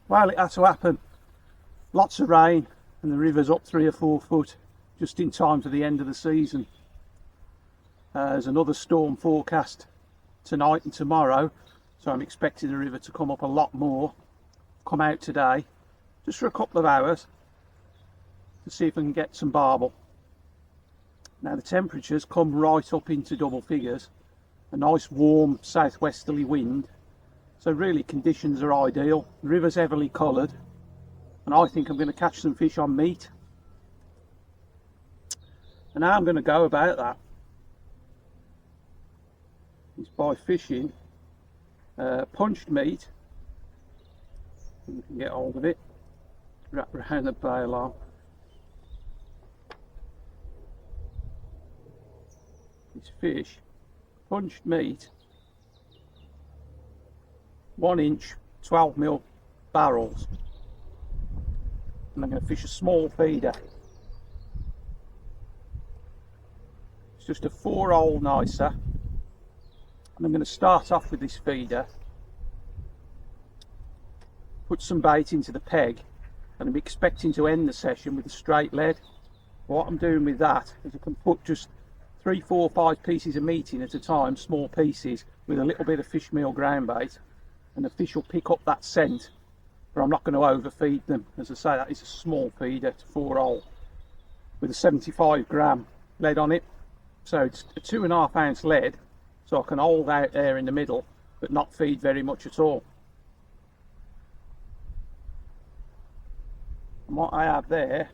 Well, it had to happen. Lots of rain and the river's up 3 or 4 foot just in time for the end of the season. There's another storm forecast tonight and tomorrow, so I'm expecting the river to come up a lot more. Come out today just for a couple of hours to see if I can get some barbel. Now the temperatures come right up into double figures, a nice warm southwesterly wind, so really conditions are ideal. The river's heavily coloured and I think I'm going to catch some fish on meat. And how I'm going to go about that is by fishing punched meat. You can get hold of it, wrap around the bail arm. This fish, punched meat, 1 inch 12mm barrels, and I'm going to fish a small feeder. It's just a 4-hole nicer, and I'm going to start off with this feeder, put some bait into the peg, and I'm expecting to end the session with a straight lead. What I'm doing with that is I can put just 3, 4, 5 pieces of meat in at a time, small pieces, with a little bit of fish meal ground bait, and the fish will pick up that scent, but I'm not going to overfeed them. As I say, that is a small feeder, it's a 4-hole with a 75g lead on it, so it's a 2.5 ounce lead, so I can hold out there in the middle but not feed very much at all. And what I have there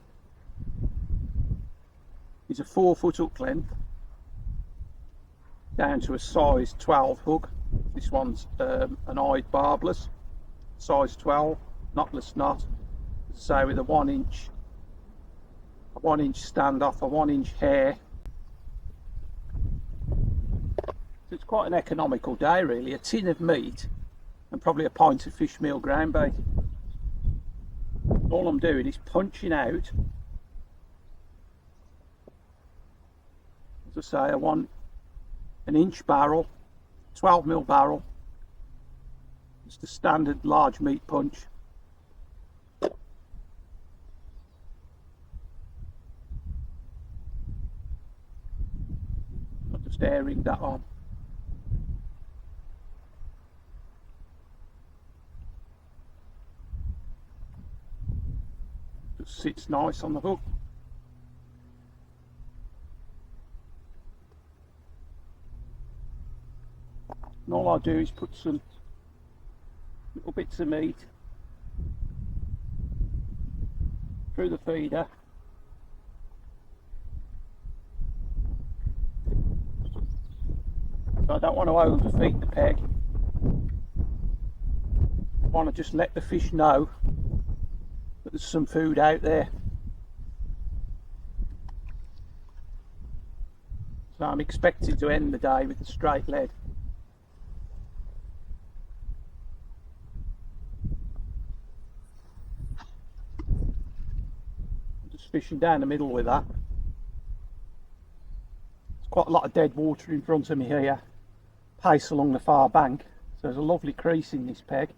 is a 4 foot hook length down to a size 12 hook. This one's an eyed barbless, size 12, knotless knot, so with a 1 inch standoff, a 1 inch hair. So it's quite an economical day really, a tin of meat and probably a pint of fish meal ground bait. All I'm doing is punching out, as I say, I want an inch barrel, 12mm barrel, just a standard large meat punch. I'm just airing that on. Just sits nice on the hook. And all I do is put some little bits of meat through the feeder, so I don't want to overfeed the peg. I want to just let the fish know that there's some food out there. So I'm expected to end the day with a straight lead. Fishing down the middle with that. There's quite a lot of dead water in front of me here, pace along the far bank, so there's a lovely crease in this peg.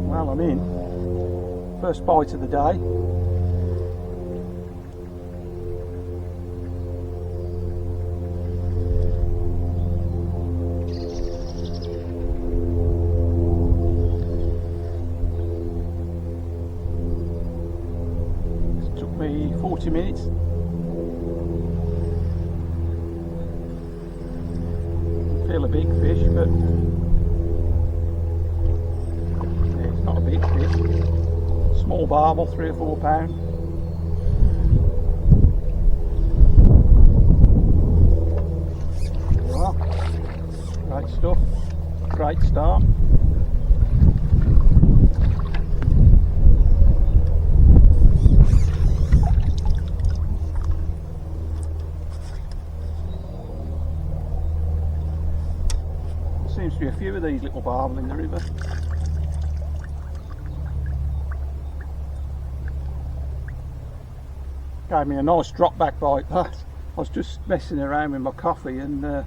Well, I'm in. First bite of the day. It took me 40 minutes. big fish, but yeah, it's not a big fish. Small barbel, 3 or 4 pound. There you are. Great stuff. Great start. Seems to be a few of these little barbel in the river. Gave me a nice drop back bite that. I was just messing around with my coffee and there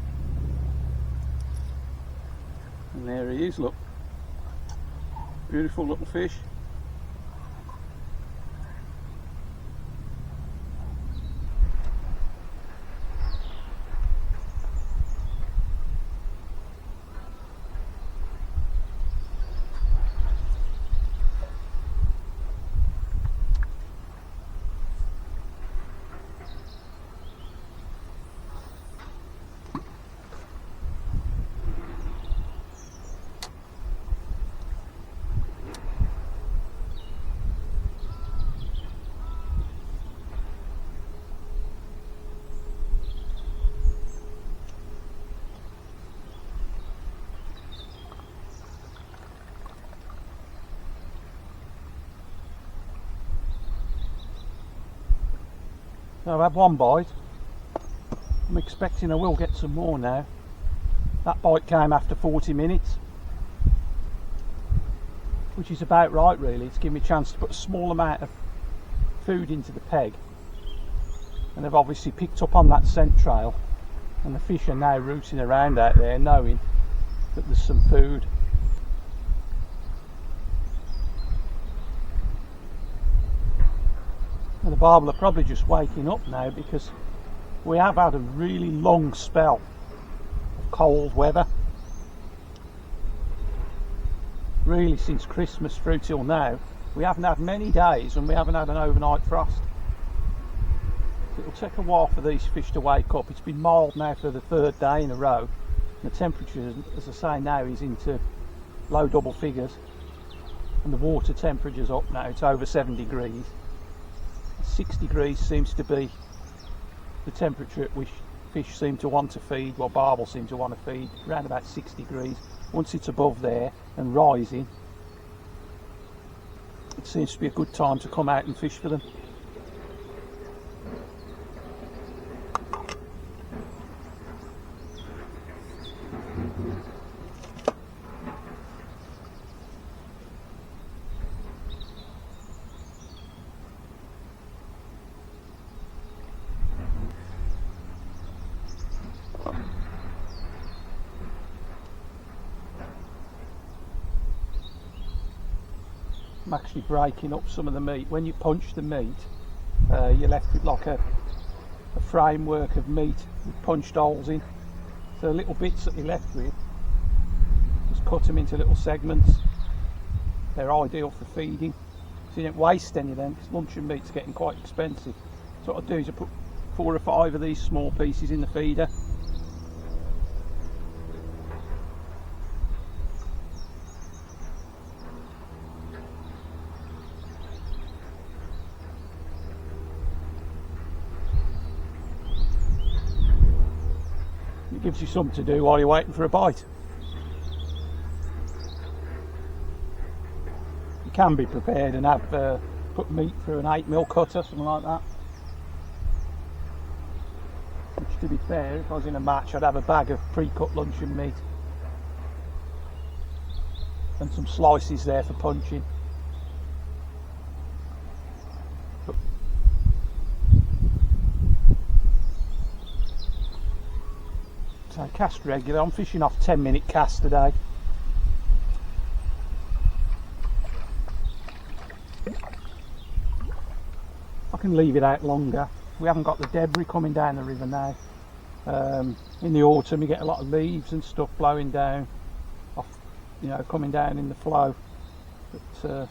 he is, look. Beautiful little fish. So I've had one bite. I'm expecting I will get some more now. That bite came after 40 minutes, which is about right really. It's given me a chance to put a small amount of food into the peg, and they've obviously picked up on that scent trail, and the fish are now rooting around out there knowing that there's some food. And the barbel are probably just waking up now because we have had a really long spell of cold weather. Really since Christmas through till now, we haven't had many days and we haven't had an overnight frost. It'll take a while for these fish to wake up. It's been mild now for the 3rd day in a row. And the temperature, as I say now, is into low double figures. And the water temperature's up now, it's over 7 degrees. 6 degrees seems to be the temperature at which fish seem to want to feed, well barbel seem to want to feed, around about 6 degrees. Once it's above there and rising, it seems to be a good time to come out and fish for them. I'm actually breaking up some of the meat. When you punch the meat, you're left with like a framework of meat with punched holes in. So the little bits that you're left with, just cut them into little segments. They're ideal for feeding, so you don't waste any of them because luncheon meat's getting quite expensive. So what I do is I put 4 or 5 of these small pieces in the feeder. It gives you something to do while you're waiting for a bite. You can be prepared and have put meat through an 8mm cutter, something like that. Which, to be fair, if I was in a match I'd have a bag of pre-cut luncheon meat and some slices there for punching. So cast regular. I'm fishing off 10-minute cast today. I can leave it out longer. We haven't got the debris coming down the river now. In the autumn you get a lot of leaves and stuff blowing down, off, you know, coming down in the flow. But at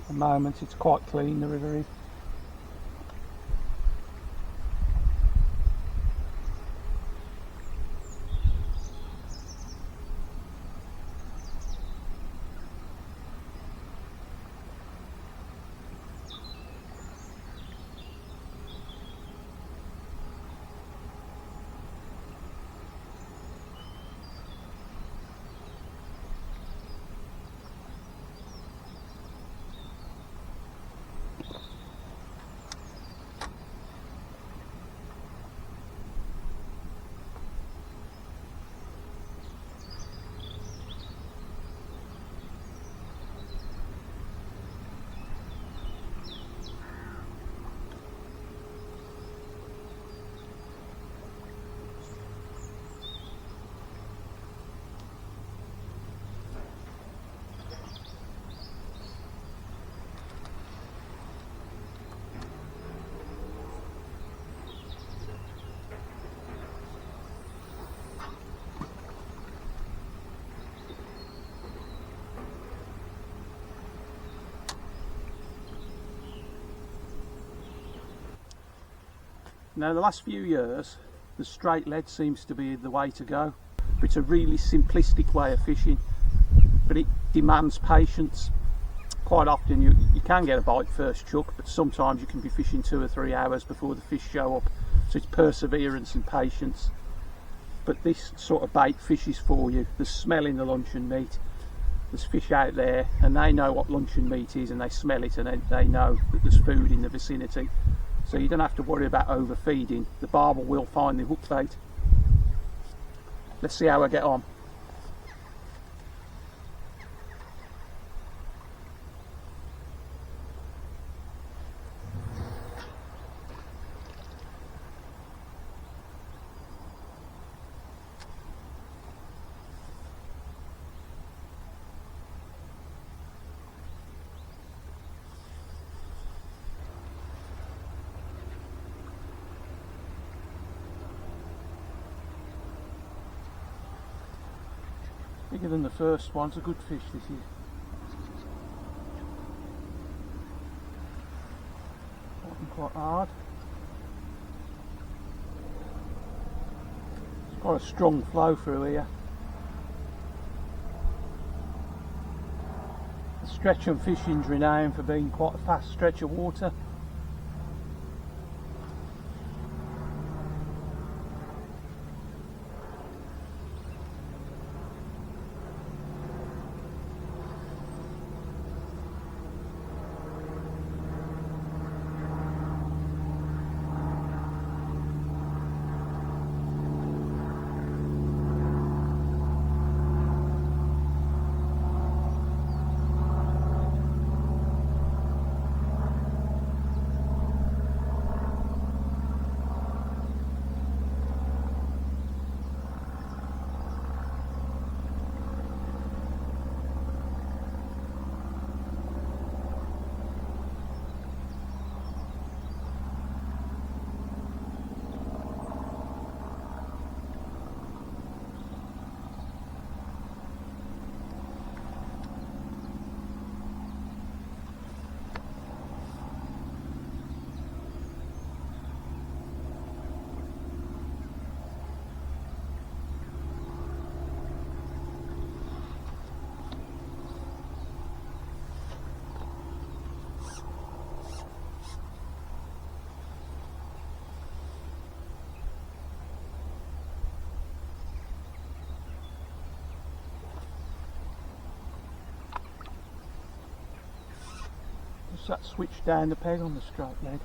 the moment it's quite clean, the river is. Now the last few years the straight lead seems to be the way to go. It's a really simplistic way of fishing, but it demands patience. Quite often you can get a bite first chuck, but sometimes you can be fishing 2 or 3 hours before the fish show up. So it's perseverance and patience. But this sort of bait fishes for you. There's smell in the luncheon meat. There's fish out there and they know what luncheon meat is, and they smell it, and they know that there's food in the vicinity. So you don't have to worry about overfeeding. The barbel will find the hook bait. Let's see how I get on. Bigger than the first one. It's a good fish, this is. Working quite hard. It's got a strong flow through here. The stretch and fishing's renowned for being quite a fast stretch of water. That switch down the peg on the straight lead.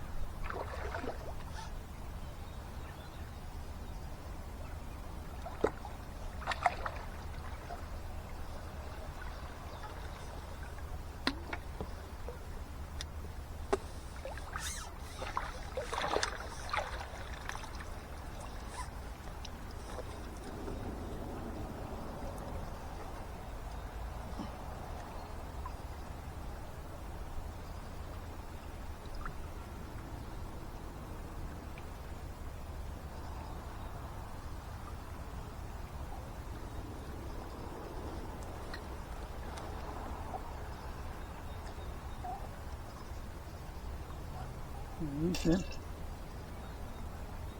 Use them.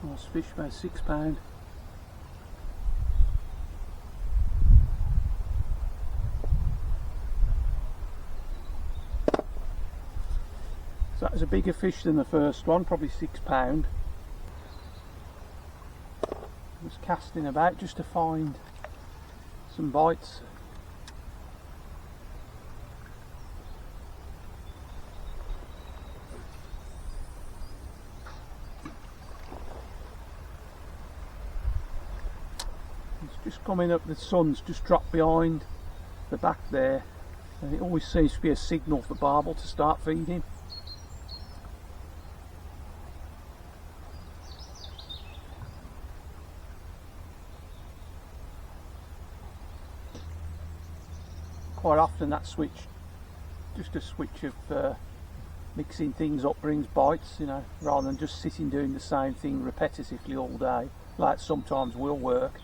Nice fish, about £6. So that was a bigger fish than the first one, probably £6. I was casting about just to find some bites. Just coming up, the sun's just dropped behind the back there, and it always seems to be a signal for barbel to start feeding. Quite often that switch, just a switch of mixing things up, brings bites, you know, rather than just sitting doing the same thing repetitively all day, like sometimes will work.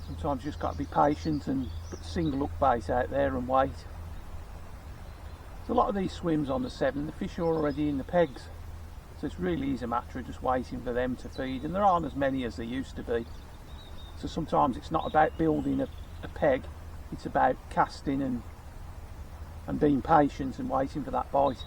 Sometimes you just got to be patient and put a single hook bait out there and wait. There's a lot of these swims on the Severn, the fish are already in the pegs. So it really is a matter of just waiting for them to feed, and there aren't as many as there used to be. So sometimes it's not about building a peg, it's about casting and being patient and waiting for that bite.